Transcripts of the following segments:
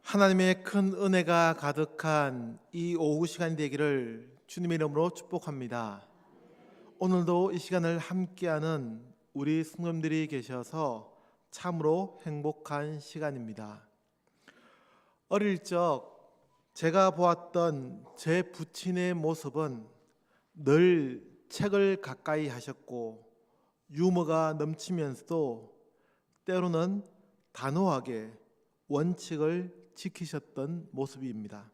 하나님의 큰 은혜가 가득한 이 오후 시간이 되기를 주님의 이름으로 축복합니다. 오늘도 이 시간을 함께하는 우리 성도님들이 계셔서 참으로 행복한 시간입니다. 어릴 적 제가 보았던 제 부친의 모습은 늘 책을 가까이 하셨고 유머가 넘치면서도 때로는 단호하게 원칙을 지키셨던 모습입니다.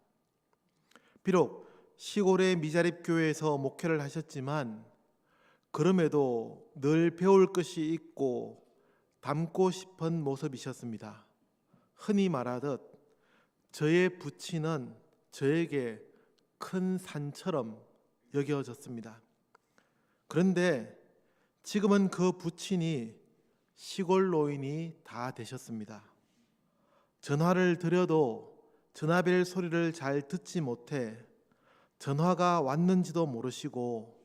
비록 시골의 미자립 교회에서 목회를 하셨지만 그럼에도 늘 배울 것이 있고 닮고 싶은 모습이셨습니다. 흔히 말하듯 저의 부친은 저에게 큰 산처럼 여겨졌습니다. 그런데 지금은 그 부친이 시골 노인이 다 되셨습니다. 전화를 드려도 전화벨 소리를 잘 듣지 못해 전화가 왔는지도 모르시고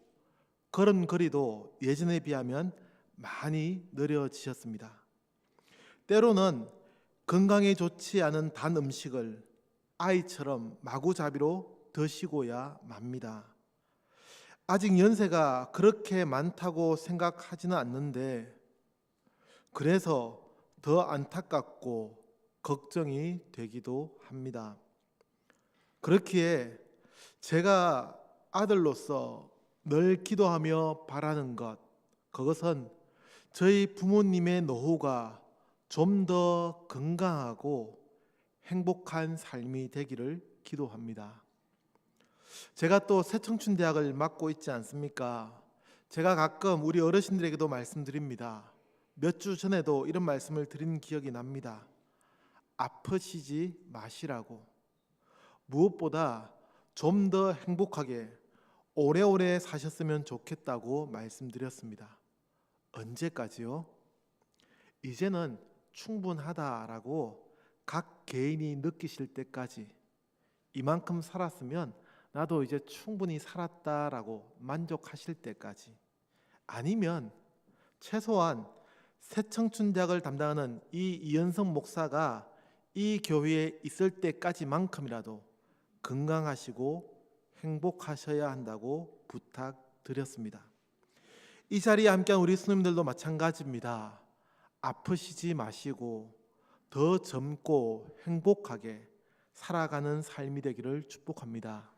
걸음걸이도 예전에 비하면 많이 느려지셨습니다. 때로는 건강에 좋지 않은 단 음식을 아이처럼 마구잡이로 드시고야 맙니다. 아직 연세가 그렇게 많다고 생각하지는 않는데 그래서 더 안타깝고 걱정이 되기도 합니다. 그렇기에 제가 아들로서 늘 기도하며 바라는 것, 그것은 저희 부모님의 노후가 좀 더 건강하고 행복한 삶이 되기를 기도합니다. 제가 또 새청춘대학을 맡고 있지 않습니까? 제가 가끔 우리 어르신들에게도 말씀드립니다. 몇 주 전에도 이런 말씀을 드린 기억이 납니다. 아프시지 마시라고. 무엇보다 좀 더 행복하게 오래오래 사셨으면 좋겠다고 말씀드렸습니다. 언제까지요? 이제는 충분하다라고 각 개인이 느끼실 때까지, 이만큼 살았으면 나도 이제 충분히 살았다라고 만족하실 때까지, 아니면 최소한 새청춘대학을 담당하는 이 이현성 목사가 이 교회에 있을 때까지만큼이라도 건강하시고 행복하셔야 한다고 부탁드렸습니다. 이 자리에 함께한 우리 스님들도 마찬가지입니다. 아프시지 마시고 더 젊고 행복하게 살아가는 삶이 되기를 축복합니다.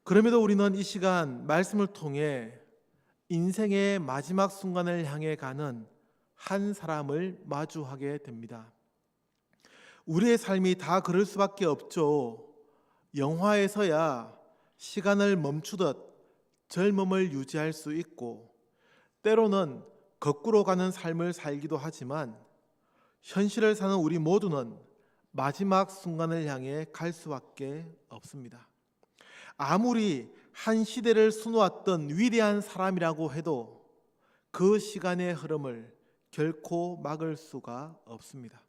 그럼에도 우리는 이 시간 말씀을 통해 인생의 마지막 순간을 향해 가는 한 사람을 마주하게 됩니다. 우리의 삶이 다 그럴 수밖에 없죠. 영화에서야 시간을 멈추듯 젊음을 유지할 수 있고 때로는 거꾸로 가는 삶을 살기도 하지만 현실을 사는 우리 모두는 마지막 순간을 향해 갈 수밖에 없습니다. 아무리 한 시대를 수놓았던 위대한 사람이라고 해도 그 시간의 흐름을 결코 막을 수가 없습니다.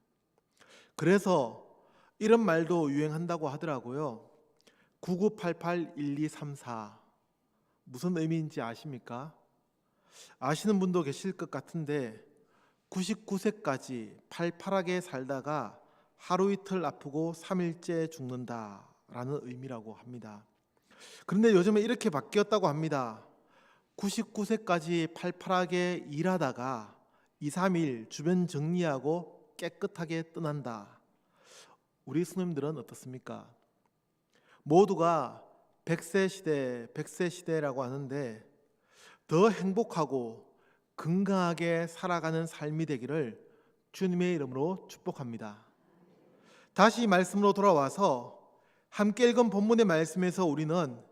그래서 이런 말도 유행한다고 하더라고요. 99881234 무슨 의미인지 아십니까? 아시는 분도 계실 것 같은데 99세까지 팔팔하게 살다가 하루 이틀 아프고 3일째 죽는다라는 의미라고 합니다. 그런데 요즘에 이렇게 바뀌었다고 합니다. 99세까지 팔팔하게 일하다가 2, 3일 주변 정리하고 깨끗하게 떠난다. 우리 스님들은 어떻습니까? 모두가 100세 시대, 100세 시대라고 하는데 더 행복하고 건강하게 살아가는 삶이 되기를 주님의 이름으로 축복합니다. 다시 말씀으로 돌아와서 함께 읽은 본문의 말씀에서 우리는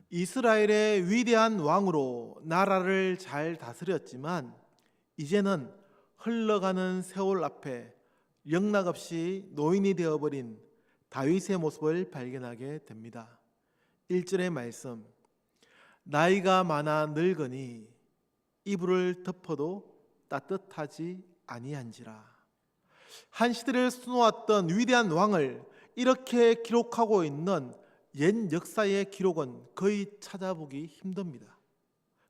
이스라엘의 위대한 왕으로 나라를 잘 다스렸지만 이제는 흘러가는 세월 앞에 영락없이 노인이 되어버린 다윗의 모습을 발견하게 됩니다. 1절의 말씀, 나이가 많아 늙으니 이불을 덮어도 따뜻하지 아니한지라. 한 시대를 수놓았던 위대한 왕을 이렇게 기록하고 있는 옛 역사의 기록은 거의 찾아보기 힘듭니다.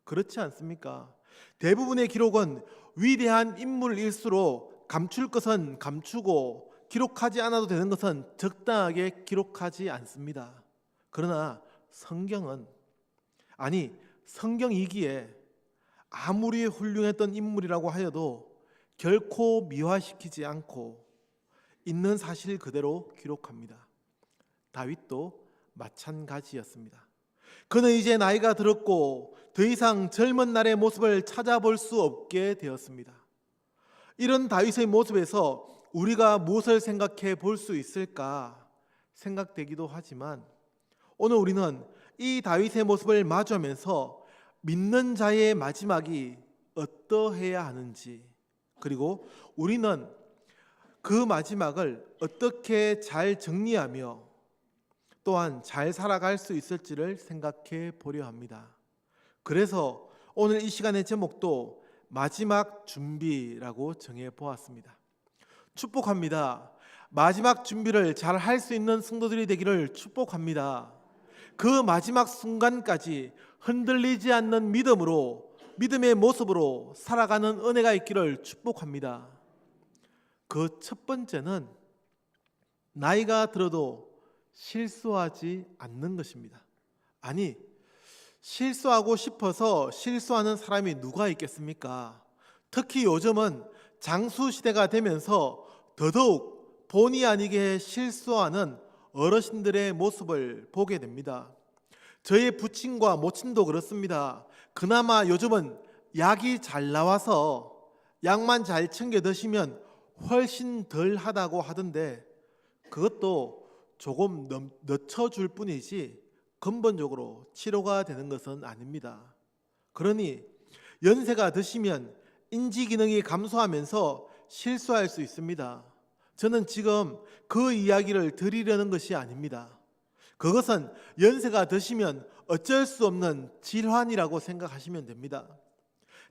그렇지 않습니까? 대부분의 기록은 위대한 인물일수록 감출 것은 감추고 기록하지 않아도 되는 것은 적당하게 기록하지 않습니다. 그러나 성경이기에 아무리 훌륭했던 인물이라고 하여도 결코 미화시키지 않고 있는 사실 그대로 기록합니다. 다윗도 마찬가지였습니다. 그는 이제 나이가 들었고 더 이상 젊은 날의 모습을 찾아볼 수 없게 되었습니다. 이런 다윗의 모습에서 우리가 무엇을 생각해 볼 수 있을까 생각되기도 하지만, 오늘 우리는 이 다윗의 모습을 마주하면서 믿는 자의 마지막이 어떠해야 하는지, 그리고 우리는 그 마지막을 어떻게 잘 정리하며 또한 잘 살아갈 수 있을지를 생각해 보려 합니다. 그래서 오늘 이 시간의 제목도 마지막 준비라고 정해 보았습니다. 축복합니다. 마지막 준비를 잘 할 수 있는 성도들이 되기를 축복합니다. 그 마지막 순간까지 흔들리지 않는 믿음의 모습으로 살아가는 은혜가 있기를 축복합니다. 그 첫 번째는 나이가 들어도 실수하지 않는 것입니다. 아니, 실수하고 싶어서 실수하는 사람이 누가 있겠습니까? 특히 요즘은 장수시대가 되면서 더더욱 본의 아니게 실수하는 어르신들의 모습을 보게 됩니다. 저희 부친과 모친도 그렇습니다. 그나마 요즘은 약이 잘 나와서 약만 잘 챙겨 드시면 훨씬 덜 하다고 하던데, 그것도 조금 늦춰줄 뿐이지 근본적으로 치료가 되는 것은 아닙니다. 그러니 연세가 드시면 인지 기능이 감소하면서 실수할 수 있습니다. 저는 지금 그 이야기를 드리려는 것이 아닙니다. 그것은 연세가 드시면 어쩔 수 없는 질환이라고 생각하시면 됩니다.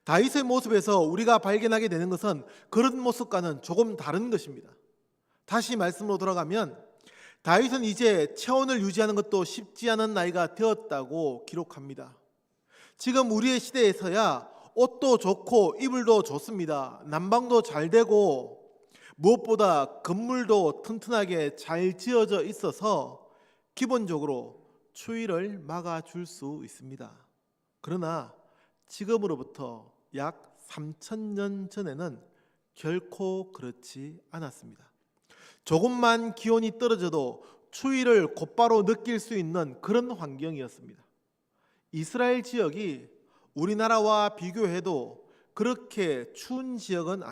다윗의 모습에서 우리가 발견하게 되는 것은 그런 모습과는 조금 다른 것입니다. 다시 말씀으로 돌아가면 다윗은 이제 체온을 유지하는 것도 쉽지 않은 나이가 되었다고 기록합니다. 지금 우리의 시대에서야 옷도 좋고 이불도 좋습니다. 난방도 잘 되고 무엇보다 건물도 튼튼하게 잘 지어져 있어서 기본적으로 추위를 막아줄 수 있습니다. 그러나 지금으로부터 약 3000년 전에는 결코 그렇지 않았습니다. 조금만 기온이 떨어져도 추위를 곧바로 느낄 수 있는 그런 환경이었습니다. 이스라엘 지역이 우리나라와 비교해도 그렇게 추운 지역은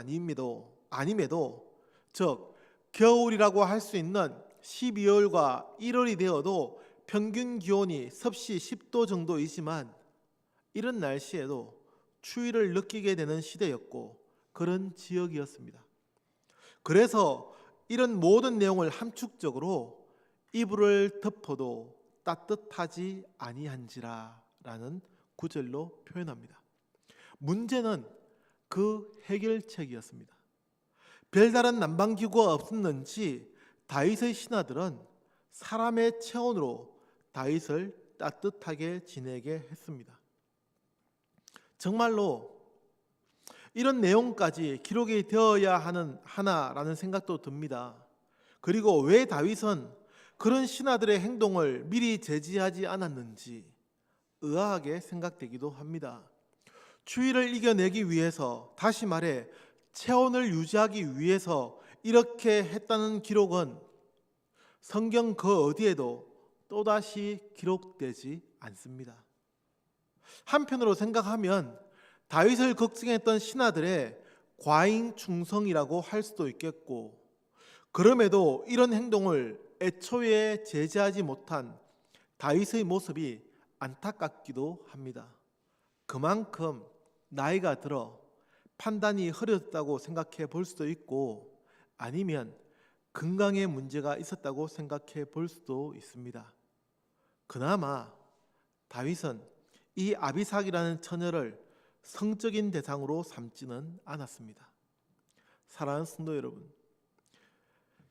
아님에도 즉 겨울이라고 할 수 있는 12월과 1월이 되어도 평균 기온이 섭씨 10도 정도이지만 이런 날씨에도 추위를 느끼게 되는 시대였고 그런 지역이었습니다. 그래서 이런 모든 내용을 함축적으로 이불을 덮어도 따뜻하지 아니한지라 라는 구절로 표현합니다. 문제는 그 해결책이었습니다. 별다른 난방기구가 없었는지 다윗의 신하들은 사람의 체온으로 다윗을 따뜻하게 지내게 했습니다. 정말로 이런 내용까지 기록이 되어야 하나라는 생각도 듭니다. 그리고 왜 다윗은 그런 신하들의 행동을 미리 제지하지 않았는지 의아하게 생각되기도 합니다. 추위를 이겨내기 위해서, 다시 말해 체온을 유지하기 위해서 이렇게 했다는 기록은 성경 그 어디에도 또다시 기록되지 않습니다. 한편으로 생각하면 다윗을 걱정했던 신하들의 과잉 충성이라고 할 수도 있겠고, 그럼에도 이런 행동을 애초에 제지하지 못한 다윗의 모습이 안타깝기도 합니다. 그만큼 나이가 들어 판단이 흐려졌다고 생각해 볼 수도 있고, 아니면 건강에 문제가 있었다고 생각해 볼 수도 있습니다. 그나마 다윗은 이 아비삭이라는 처녀를 성적인 대상으로 삼지는 않았습니다. 사랑하는 성도 여러분,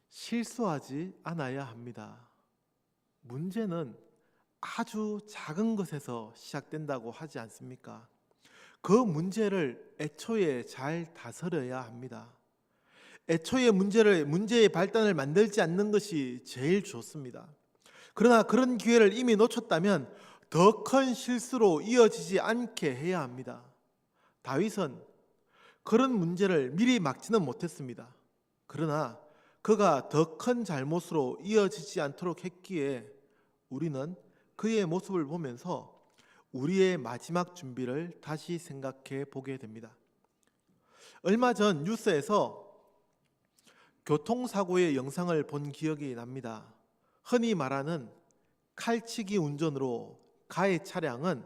실수하지 않아야 합니다. 문제는 아주 작은 것에서 시작된다고 하지 않습니까? 그 문제를 애초에 잘 다스려야 합니다. 애초에 문제의 발단을 만들지 않는 것이 제일 좋습니다. 그러나 그런 기회를 이미 놓쳤다면 더 큰 실수로 이어지지 않게 해야 합니다. 다윗은 그런 문제를 미리 막지는 못했습니다. 그러나 그가 더 큰 잘못으로 이어지지 않도록 했기에 우리는 그의 모습을 보면서 우리의 마지막 준비를 다시 생각해 보게 됩니다. 얼마 전 뉴스에서 교통사고의 영상을 본 기억이 납니다. 흔히 말하는 칼치기 운전으로 가해 차량은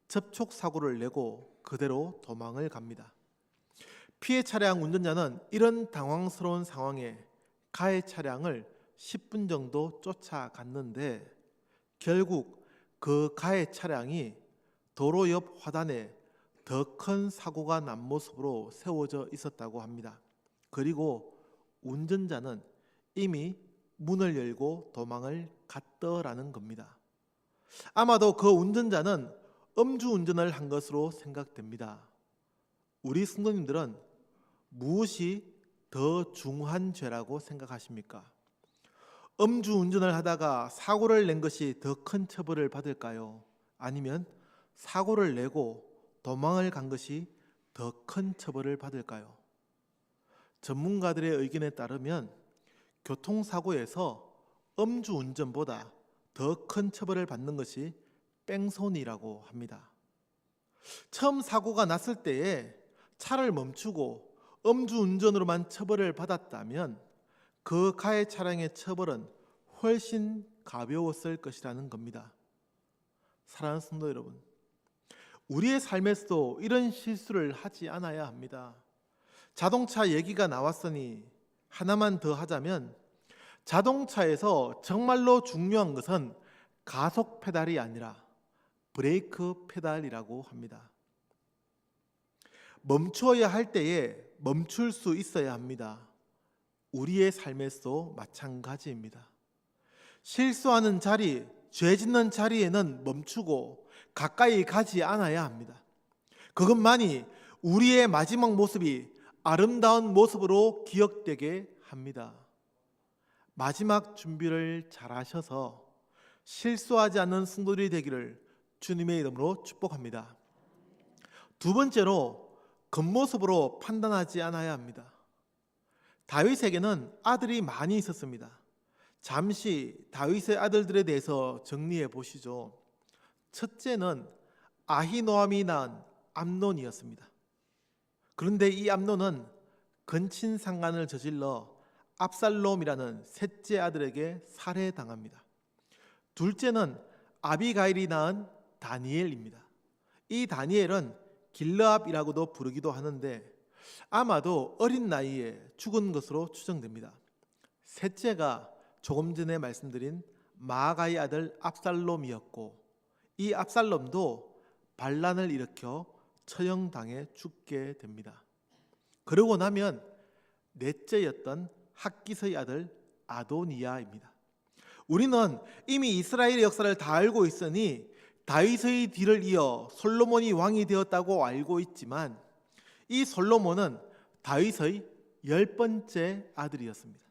접촉사고를 내고 그대로 도망을 갑니다. 피해 차량 운전자는 이런 당황스러운 상황에 가해 차량을 10분 정도 쫓아갔는데 결국 그 가해 차량이 도로 옆 화단에 더 큰 사고가 난 모습으로 세워져 있었다고 합니다. 그리고 운전자는 이미 문을 열고 도망을 갔더라는 겁니다. 아마도 그 운전자는 음주운전을 한 것으로 생각됩니다. 우리 성도님들은 무엇이 더 중한 죄라고 생각하십니까? 음주운전을 하다가 사고를 낸 것이 더 큰 처벌을 받을까요? 아니면 사고를 내고 도망을 간 것이 더 큰 처벌을 받을까요? 전문가들의 의견에 따르면 교통사고에서 음주운전보다 더 큰 처벌을 받는 것이 뺑소니라고 합니다. 처음 사고가 났을 때에 차를 멈추고 음주운전으로만 처벌을 받았다면 그 가해 차량의 처벌은 훨씬 가벼웠을 것이라는 겁니다. 사랑하는 성도 여러분, 우리의 삶에서도 이런 실수를 하지 않아야 합니다. 자동차 얘기가 나왔으니 하나만 더 하자면 자동차에서 정말로 중요한 것은 가속 페달이 아니라 브레이크 페달이라고 합니다. 멈추어야 할 때에 멈출 수 있어야 합니다. 우리의 삶에서도 마찬가지입니다. 실수하는 자리, 죄 짓는 자리에는 멈추고 가까이 가지 않아야 합니다. 그것만이 우리의 마지막 모습이 아름다운 모습으로 기억되게 합니다. 마지막 준비를 잘 하셔서 실수하지 않는 성도들이 되기를 주님의 이름으로 축복합니다. 두 번째로 겉모습으로 판단하지 않아야 합니다. 다윗에게는 아들이 많이 있었습니다. 잠시 다윗의 아들들에 대해서 정리해 보시죠. 첫째는 아히노암이 낳은 암논이었습니다. 그런데 이 암논은 근친상간을 저질러 압살롬이라는 셋째 아들에게 살해당합니다. 둘째는 아비가일이 낳은 다니엘입니다. 이 다니엘은 길르압이라고도 부르기도 하는데 아마도 어린 나이에 죽은 것으로 추정됩니다. 셋째가 조금 전에 말씀드린 마아가의 아들 압살롬이었고 이 압살롬도 반란을 일으켜 처형당해 죽게 됩니다. 그러고 나면 넷째였던 학기서의 아들 아도니아입니다. 우리는 이미 이스라엘의 역사를 다 알고 있으니 다윗의 뒤를 이어 솔로몬이 왕이 되었다고 알고 있지만 이 솔로몬은 다윗의 10번째 아들이었습니다.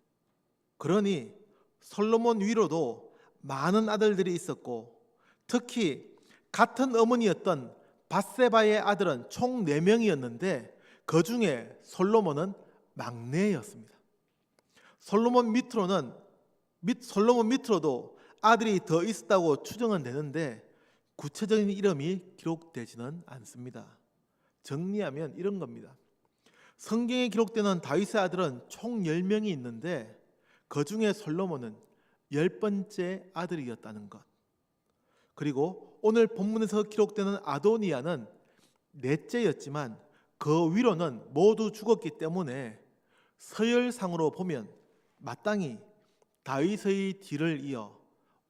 그러니 솔로몬 위로도 많은 아들들이 있었고 특히 같은 어머니였던 밧세바의 아들은 총 4명이었는데 그 중에 솔로몬은 막내였습니다. 솔로몬 밑으로도 아들이 더 있었다고 추정은 되는데 구체적인 이름이 기록되지는 않습니다. 정리하면 이런 겁니다. 성경에 기록되는 다윗의 아들은 총 10명이 있는데 그 중에 솔로몬은 10번째 아들이었다는 것. 그리고 오늘 본문에서 기록되는 아도니아는 넷째였지만 그 위로는 모두 죽었기 때문에 서열상으로 보면 마땅히 다윗의 뒤를 이어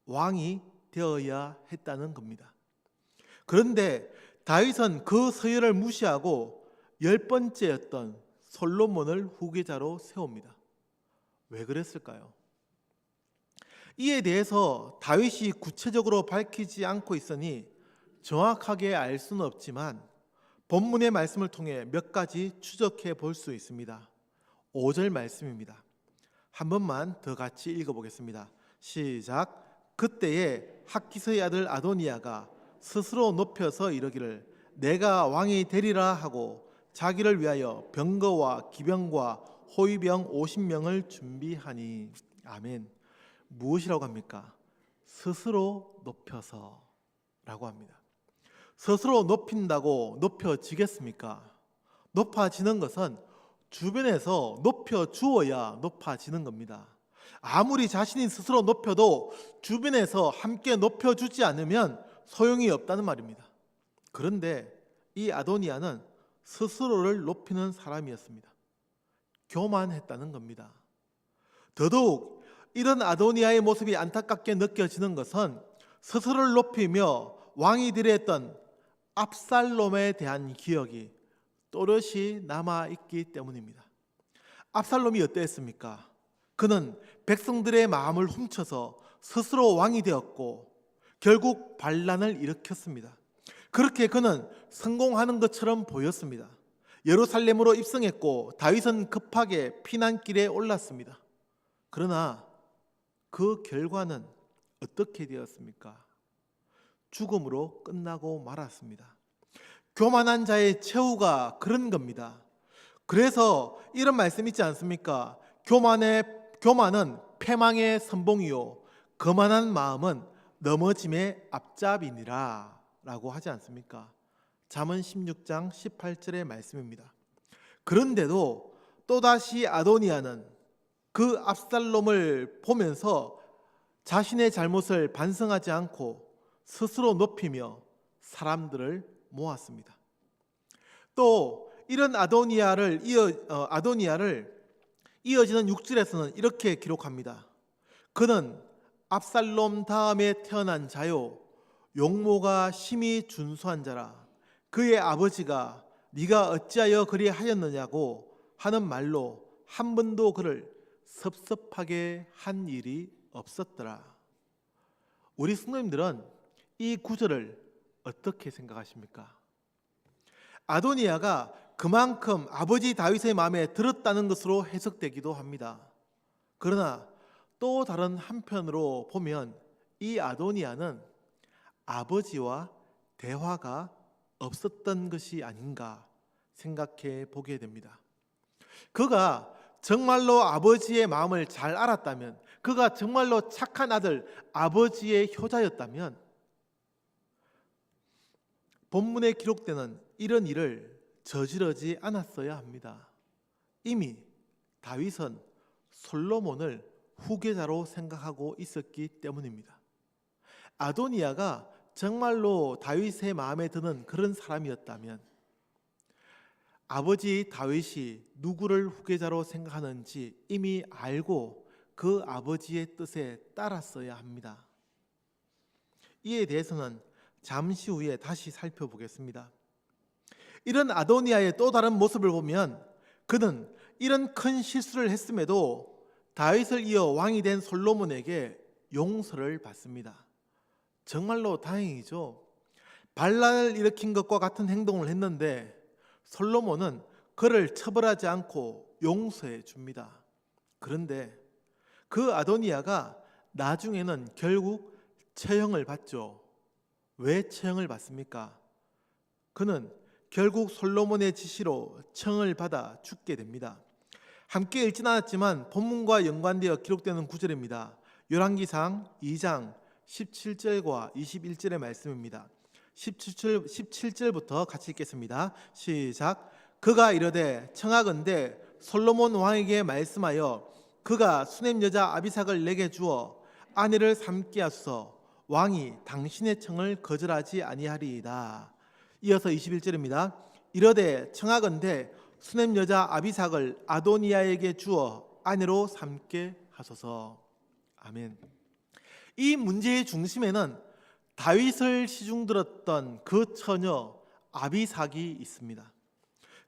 왕이 되어야 했다는 겁니다. 그런데 다윗은 그 서열을 무시하고 10번째였던 솔로몬을 후계자로 세웁니다. 왜 그랬을까요? 이에 대해서 다윗이 구체적으로 밝히지 않고 있으니 정확하게 알 수는 없지만 본문의 말씀을 통해 몇 가지 추적해 볼 수 있습니다. 5절 말씀입니다. 한 번만 더 같이 읽어보겠습니다. 시작. 그때에 학기서의 아들 아도니아가 스스로 높여서 이르기를 내가 왕이 되리라 하고 자기를 위하여 병거와 기병과 호위병 50명을 준비하니. 아멘. 무엇이라고 합니까? 스스로 높여서 라고 합니다. 스스로 높인다고 높여지겠습니까? 높아지는 것은 주변에서 높여주어야 높아지는 겁니다. 아무리 자신이 스스로 높여도 주변에서 함께 높여주지 않으면 소용이 없다는 말입니다. 그런데 이 아도니아는 스스로를 높이는 사람이었습니다. 교만했다는 겁니다. 더더욱 이런 아도니아의 모습이 안타깝게 느껴지는 것은 스스로를 높이며 왕이 되려 했던 압살롬에 대한 기억이 또렷이 남아있기 때문입니다. 압살롬이 어땠습니까? 그는 백성들의 마음을 훔쳐서 스스로 왕이 되었고 결국 반란을 일으켰습니다. 그렇게 그는 성공하는 것처럼 보였습니다. 예루살렘으로 입성했고 다윗은 급하게 피난길에 올랐습니다. 그러나 그 결과는 어떻게 되었습니까? 죽음으로 끝나고 말았습니다. 교만한 자의 최후가 그런 겁니다. 그래서 이런 말씀 있지 않습니까? 교만은 패망의 선봉이요 거만한 마음은 넘어짐의 앞잡이니라 라고 하지 않습니까? 잠언 16장 18절의 말씀입니다. 그런데도 또다시 아도니아는 그 압살롬을 보면서 자신의 잘못을 반성하지 않고 스스로 높이며 사람들을 모았습니다. 또 이런 아도니아를 이어지는 6절에서는 이렇게 기록합니다. 그는 압살롬 다음에 태어난 자요 용모가 심히 준수한 자라. 그의 아버지가 네가 어찌하여 그리하였느냐고 하는 말로 한 번도 그를 섭섭하게 한 일이 없었더라. 우리 성도님들은 이 구절을 어떻게 생각하십니까? 아도니아가 그만큼 아버지 다윗의 마음에 들었다는 것으로 해석되기도 합니다. 그러나 또 다른 한편으로 보면 이 아도니아는 아버지와 대화가 없었던 것이 아닌가 생각해 보게 됩니다. 그가 정말로 아버지의 마음을 잘 알았다면, 그가 정말로 착한 아들 아버지의 효자였다면 본문에 기록되는 이런 일을 저지르지 않았어야 합니다. 이미 다윗은 솔로몬을 후계자로 생각하고 있었기 때문입니다. 아도니아가 정말로 다윗의 마음에 드는 그런 사람이었다면 아버지 다윗이 누구를 후계자로 생각하는지 이미 알고 그 아버지의 뜻에 따랐어야 합니다. 이에 대해서는 잠시 후에 다시 살펴보겠습니다. 이런 아도니아의 또 다른 모습을 보면 그는 이런 큰 실수를 했음에도 다윗을 이어 왕이 된 솔로몬에게 용서를 받습니다. 정말로 다행이죠. 반란을 일으킨 것과 같은 행동을 했는데 솔로몬은 그를 처벌하지 않고 용서해 줍니다. 그런데 그 아도니아가 나중에는 결국 처형을 받죠. 왜 처형을 받습니까? 그는 결국 솔로몬의 지시로 처형을 받아 죽게 됩니다. 함께 읽진 않았지만 본문과 연관되어 기록되는 구절입니다. 열왕기상 2장 17절과 21절의 말씀입니다. 17절부터 같이 읽겠습니다. 시작. 그가 이르되 청하건대 솔로몬 왕에게 말씀하여 그가 수넴 여자 아비삭을 내게 주어 아내를 삼게 하소서. 왕이 당신의 청을 거절하지 아니하리이다. 이어서 21절입니다. 이르되 청하건대 수넴 여자 아비삭을 아도니아에게 주어 아내로 삼게 하소서. 아멘. 이 문제의 중심에는 다윗을 시중들었던 그 처녀 아비삭이 있습니다.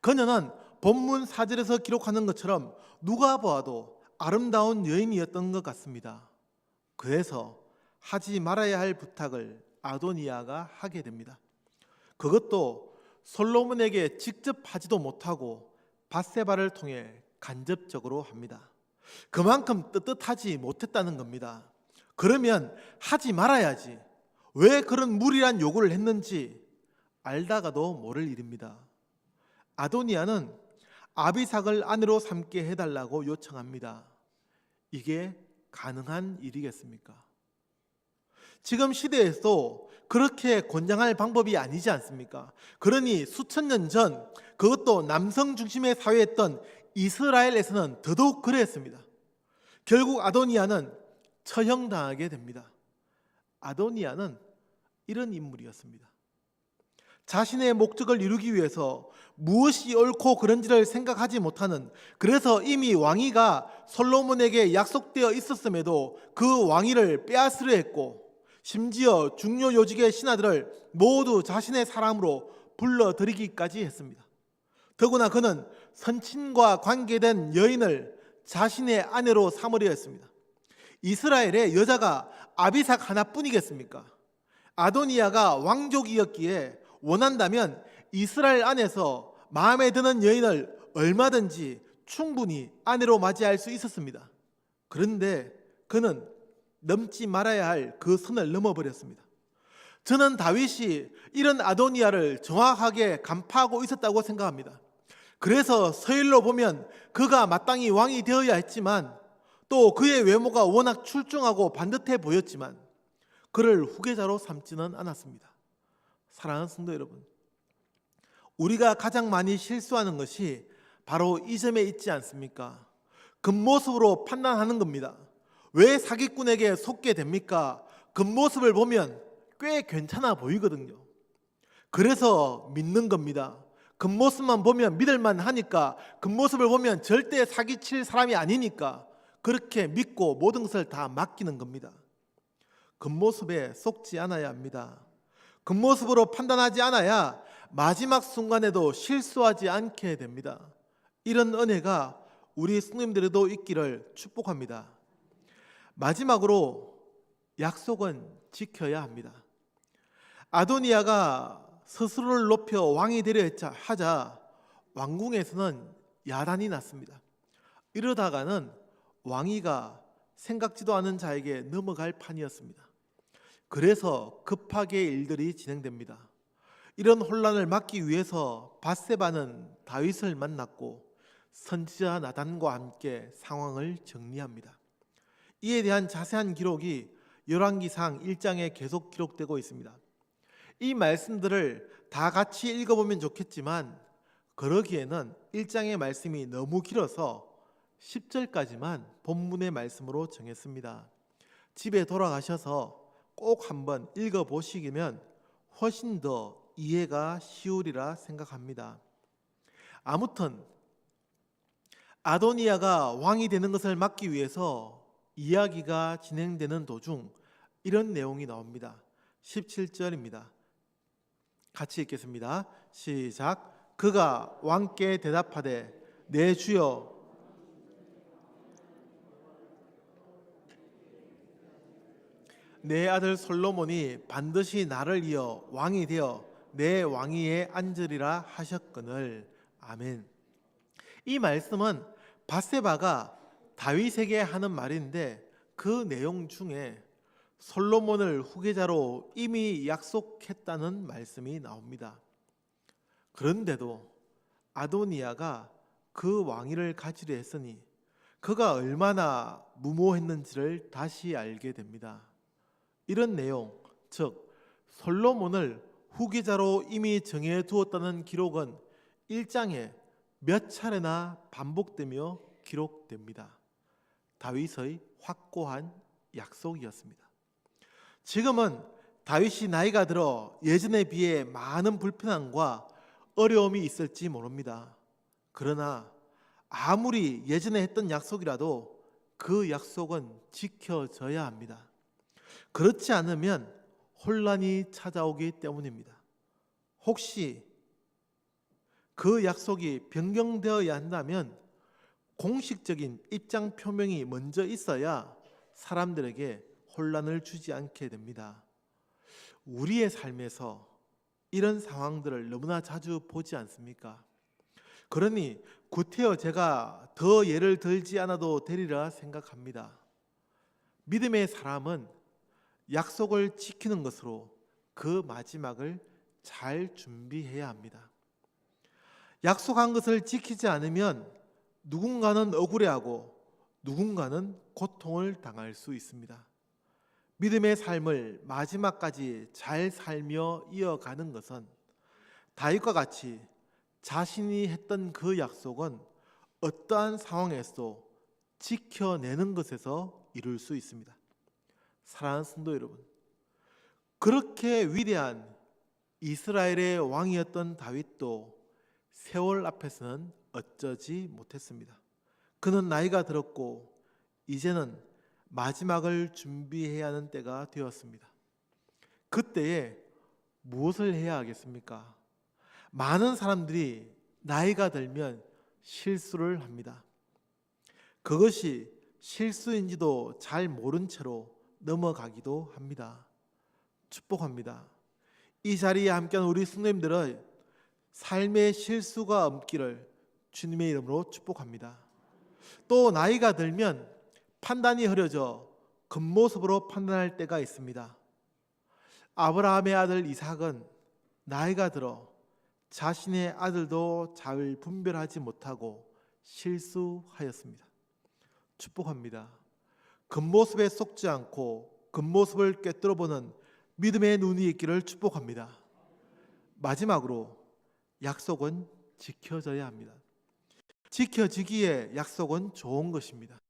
그녀는 본문 4절에서 기록하는 것처럼 누가 보아도 아름다운 여인이었던 것 같습니다. 그래서 하지 말아야 할 부탁을 아도니아가 하게 됩니다. 그것도 솔로몬에게 직접 하지도 못하고 밧세바를 통해 간접적으로 합니다. 그만큼 떳떳하지 못했다는 겁니다. 그러면 하지 말아야지. 왜 그런 무리한 요구를 했는지 알다가도 모를 일입니다. 아도니아는 아비삭을 아내로 삼게 해달라고 요청합니다. 이게 가능한 일이겠습니까? 지금 시대에서 그렇게 권장할 방법이 아니지 않습니까? 그러니 수천 년 전, 그것도 남성 중심의 사회였던 이스라엘에서는 더더욱 그랬습니다. 결국 아도니아는 처형당하게 됩니다. 아도니아는 이런 인물이었습니다. 자신의 목적을 이루기 위해서 무엇이 옳고 그른지를 생각하지 못하는, 그래서 이미 왕위가 솔로몬에게 약속되어 있었음에도 그 왕위를 빼앗으려 했고, 심지어 중요 요직의 신하들을 모두 자신의 사람으로 불러들이기까지 했습니다. 더구나 그는 선친과 관계된 여인을 자신의 아내로 삼으려 했습니다. 이스라엘의 여자가 아비삭 하나뿐이겠습니까? 아도니아가 왕족이었기에 원한다면 이스라엘 안에서 마음에 드는 여인을 얼마든지 충분히 아내로 맞이할 수 있었습니다. 그런데 그는 넘지 말아야 할 그 선을 넘어버렸습니다. 저는 다윗이 이런 아도니아를 정확하게 간파하고 있었다고 생각합니다. 그래서 서일로 보면 그가 마땅히 왕이 되어야 했지만, 또 그의 외모가 워낙 출중하고 반듯해 보였지만 그를 후계자로 삼지는 않았습니다. 사랑하는 성도 여러분, 우리가 가장 많이 실수하는 것이 바로 이 점에 있지 않습니까? 겉모습으로 판단하는 겁니다. 왜 사기꾼에게 속게 됩니까? 겉모습을 보면 꽤 괜찮아 보이거든요. 그래서 믿는 겁니다. 겉모습만 보면 믿을만 하니까, 겉모습을 보면 절대 사기칠 사람이 아니니까 그렇게 믿고 모든 것을 다 맡기는 겁니다. 겉모습에 속지 않아야 합니다. 겉모습으로 판단하지 않아야 마지막 순간에도 실수하지 않게 됩니다. 이런 은혜가 우리 성도님들에도 있기를 축복합니다. 마지막으로 약속은 지켜야 합니다. 아도니아가 스스로를 높여 왕이 되려 하자 왕궁에서는 야단이 났습니다. 이러다가는 왕위가 생각지도 않은 자에게 넘어갈 판이었습니다. 그래서 급하게 일들이 진행됩니다. 이런 혼란을 막기 위해서 밧세바는 다윗을 만났고 선지자 나단과 함께 상황을 정리합니다. 이에 대한 자세한 기록이 열왕기상 1장에 계속 기록되고 있습니다. 이 말씀들을 다 같이 읽어보면 좋겠지만 그러기에는 1장의 말씀이 너무 길어서 10절까지만 본문의 말씀으로 정했습니다. 집에 돌아가셔서 꼭 한번 읽어보시면 훨씬 더 이해가 쉬우리라 생각합니다. 아무튼 아도니아가 왕이 되는 것을 막기 위해서 이야기가 진행되는 도중 이런 내용이 나옵니다. 17절입니다. 같이 읽겠습니다. 시작. 그가 왕께 대답하되 내 주여, 내 아들 솔로몬이 반드시 나를 이어 왕이 되어 내 왕위에 앉으리라 하셨거늘. 아멘. 이 말씀은 밧세바가 다윗에게 하는 말인데 그 내용 중에 솔로몬을 후계자로 이미 약속했다는 말씀이 나옵니다. 그런데도 아도니아가 그 왕위를 가지려 했으니 그가 얼마나 무모했는지를 다시 알게 됩니다. 이런 내용, 즉 솔로몬을 후계자로 이미 정해두었다는 기록은 1장에 몇 차례나 반복되며 기록됩니다. 다윗의 확고한 약속이었습니다. 지금은 다윗이 나이가 들어 예전에 비해 많은 불편함과 어려움이 있을지 모릅니다. 그러나 아무리 예전에 했던 약속이라도 그 약속은 지켜져야 합니다. 그렇지 않으면 혼란이 찾아오기 때문입니다. 혹시 그 약속이 변경되어야 한다면 공식적인 입장 표명이 먼저 있어야 사람들에게 혼란을 주지 않게 됩니다. 우리의 삶에서 이런 상황들을 너무나 자주 보지 않습니까? 그러니 구태여 제가 더 예를 들지 않아도 되리라 생각합니다. 믿음의 사람은 약속을 지키는 것으로 그 마지막을 잘 준비해야 합니다. 약속한 것을 지키지 않으면 누군가는 억울해하고 누군가는 고통을 당할 수 있습니다. 믿음의 삶을 마지막까지 잘 살며 이어가는 것은 다윗과 같이 자신이 했던 그 약속은 어떠한 상황에서도 지켜내는 것에서 이룰 수 있습니다. 사랑하는 성도 여러분, 그렇게 위대한 이스라엘의 왕이었던 다윗도 세월 앞에서는 어쩌지 못했습니다. 그는 나이가 들었고 이제는 마지막을 준비해야 하는 때가 되었습니다. 그때에 무엇을 해야 하겠습니까? 많은 사람들이 나이가 들면 실수를 합니다. 그것이 실수인지도 잘 모른 채로 넘어가기도 합니다. 축복합니다. 이 자리에 함께한 우리 성도님들의 삶의 실수가 없기를 주님의 이름으로 축복합니다. 또 나이가 들면 판단이 흐려져 겉모습으로 판단할 때가 있습니다. 아브라함의 아들 이삭은 나이가 들어 자신의 아들도 잘 분별하지 못하고 실수하였습니다. 축복합니다. 겉모습에 속지 않고 겉모습을 꿰뚫어보는 믿음의 눈이 있기를 축복합니다. 마지막으로 약속은 지켜져야 합니다. 지켜지기에 약속은 좋은 것입니다.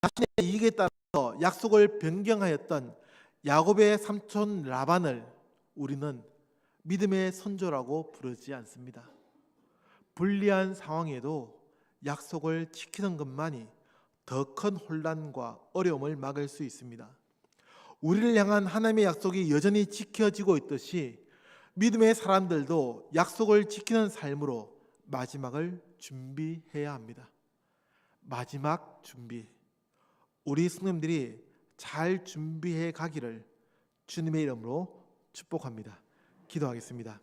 자신의 이익에 따라서 약속을 변경하였던 야곱의 삼촌 라반을 우리는 믿음의 선조라고 부르지 않습니다. 불리한 상황에도 약속을 지키는 것만이 더 큰 혼란과 어려움을 막을 수 있습니다. 우리를 향한 하나님의 약속이 여전히 지켜지고 있듯이 믿음의 사람들도 약속을 지키는 삶으로 마지막을 준비해야 합니다. 마지막 준비, 우리 성도님들이 잘 준비해 가기를 주님의 이름으로 축복합니다. 기도하겠습니다.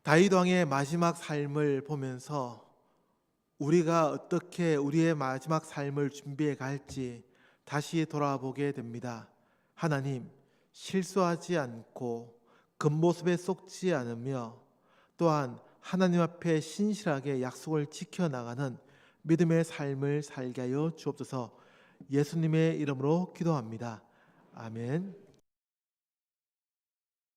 다윗 왕의 마지막 삶을 보면서 우리가 어떻게 우리의 마지막 삶을 준비해 갈지 다시 돌아보게 됩니다. 하나님, 실수하지 않고 겉모습에 속지 않으며 또한 하나님 앞에 신실하게 약속을 지켜나가는 믿음의 삶을 살게 하여 주옵소서. 예수님의 이름으로 기도합니다. 아멘.